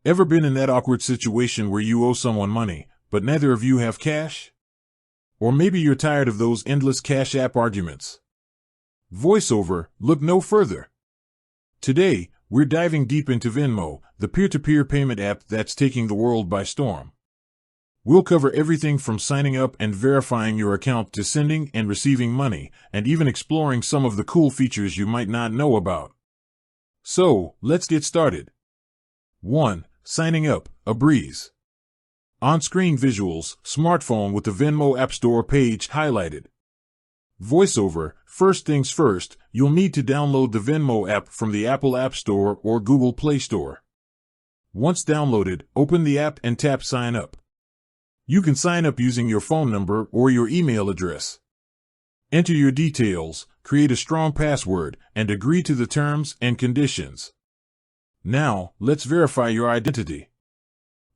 Ever been in that awkward situation where you owe someone money, but neither of you have cash? Or maybe you're tired of those endless Cash App arguments. VoiceOver, look no further. Today, we're diving deep into Venmo, the peer-to-peer payment app that's taking the world by storm. We'll cover everything from signing up and verifying your account to sending and receiving money, and even exploring some of the cool features you might not know about. So, let's get started. 1. Signing up, a breeze. On-screen visuals, smartphone with the Venmo App Store page highlighted. VoiceOver, first things first, you'll need to download the Venmo app from the Apple App Store or Google Play Store. Once downloaded, open the app and tap Sign Up. You can sign up using your phone number or your email address. Enter your details, create a strong password, and agree to the terms and conditions. Now, let's verify your identity.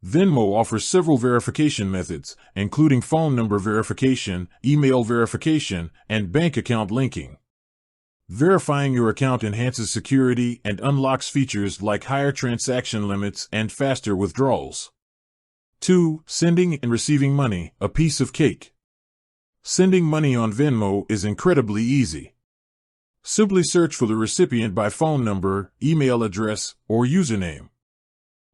Venmo offers several verification methods, including phone number verification, email verification, and bank account linking. Verifying your account enhances security and unlocks features like higher transaction limits and faster withdrawals. 2. Sending and receiving money, a piece of cake. Sending money on Venmo is incredibly easy. Simply search for the recipient by phone number, email address, or username.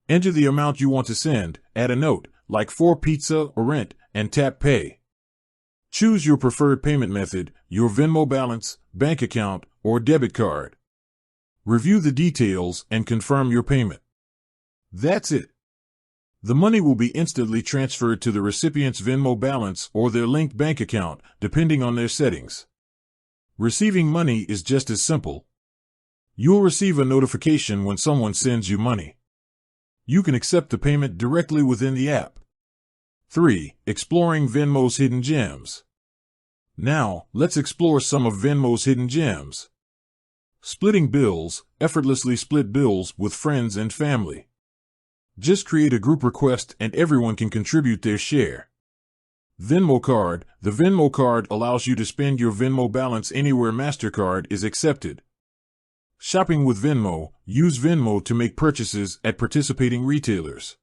Enter the amount you want to send, add a note, like for pizza or rent, and tap Pay. Choose your preferred payment method, your Venmo balance, bank account, or debit card. Review the details and confirm your payment. That's it. The money will be instantly transferred to the recipient's Venmo balance or their linked bank account, depending on their settings. Receiving money is just as simple. You'll receive a notification when someone sends you money. You can accept the payment directly within the app. 3. Exploring Venmo's hidden gems. Now, let's explore some of Venmo's hidden gems. Splitting bills, effortlessly split bills with friends and family. Just create a group request and everyone can contribute their share. Venmo Card. The Venmo Card allows you to spend your Venmo balance anywhere MasterCard is accepted. Shopping with Venmo. Use Venmo to make purchases at participating retailers.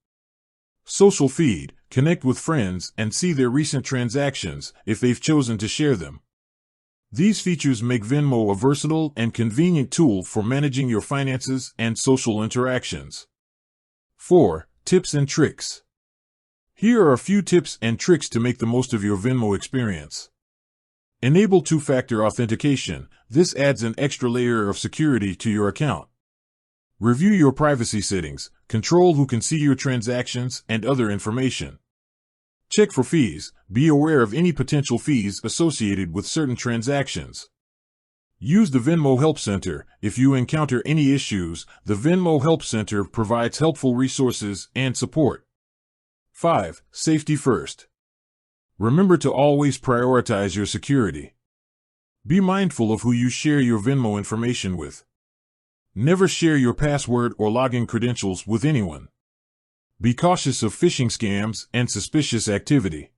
Social Feed. Connect with friends and see their recent transactions if they've chosen to share them. These features make Venmo a versatile and convenient tool for managing your finances and social interactions. 4. Tips and tricks. Here are a few tips and tricks to make the most of your Venmo experience. Enable two-factor authentication. This adds an extra layer of security to your account. Review your privacy settings. Control who can see your transactions and other information. Check for fees. Be aware of any potential fees associated with certain transactions. Use the Venmo Help Center. If you encounter any issues, the Venmo Help Center provides helpful resources and support. 5. Safety first. Remember to always prioritize your security. Be mindful of who you share your Venmo information with. Never share your password or login credentials with anyone. Be cautious of phishing scams and suspicious activity.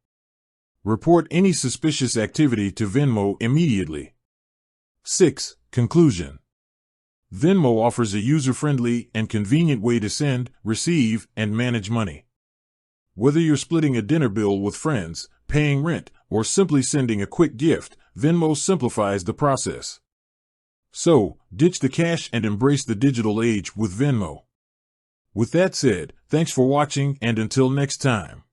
Report any suspicious activity to Venmo immediately. 6. Conclusion. Venmo offers a user-friendly and convenient way to send, receive, and manage money. Whether you're splitting a dinner bill with friends, paying rent, or simply sending a quick gift, Venmo simplifies the process. So, ditch the cash and embrace the digital age with Venmo. With that said, thanks for watching and until next time.